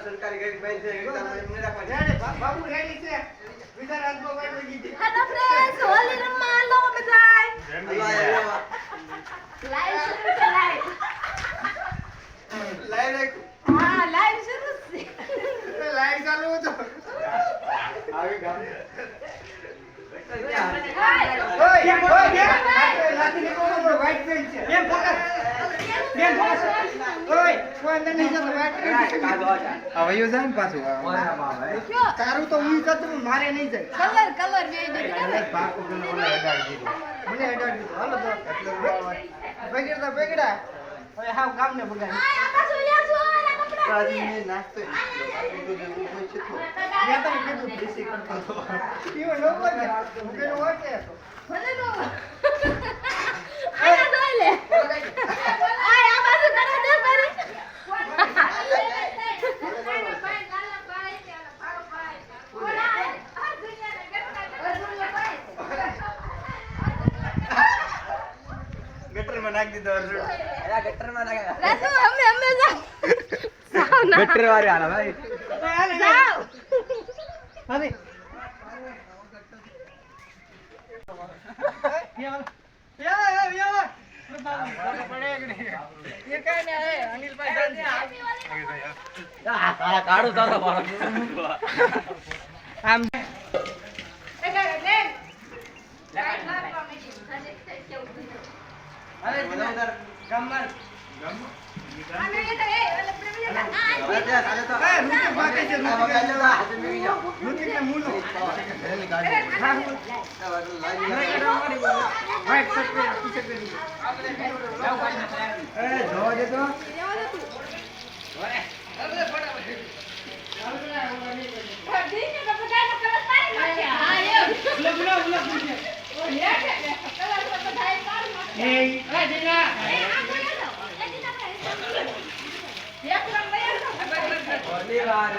સરકારી ગાડી બાઈ છે બાબુ રેડી છે વિચાર આજનો વાઈ ગઈ હેલો ફ્રેન્ડ્સ હોલી રમવા આલો બધાય લાઈવ શરૂ છે લાઈવ હા લાઈવ શરૂ છે લાઈવ ચાલુ હતો આવી ગામ ઓય લાતી ને કોનો વાઈટ પેન્ટ છે બેન ફોકસ ઓય કોઈ અંદર નહીં જતો વાઈટ પેન્ટ હવે યો જાય ને પાછું તારું તો ઈ કદરું મારે નહીં જાય કલર બે દે પાકો પેલો ઓલે અડાડી દીધો મને અડાડી દીધો હાલો તો બગડા હવે હાવ કામ ને બગાડ આ પાછું લ્યા છો આ કપડા કાજી મે નાસ્તો મેં તો કીધું બેસી કરતો તો ઈવો નો બોલે મુકેનો વાકે ભલે નો આયા દોઈ લે આ બાજુ કરે દે મારી ગટર માં નાખ દીધો અર્જુન એલા ગટર માં નાખા રાસુ અમે જાવ ગટર વાળે આલા ભાઈ જાવ હવે કાઢો તારો વાળો આમ અરે ગમર અને એ તો એ ઓલે પ્રેમિયા ધન્યવાદ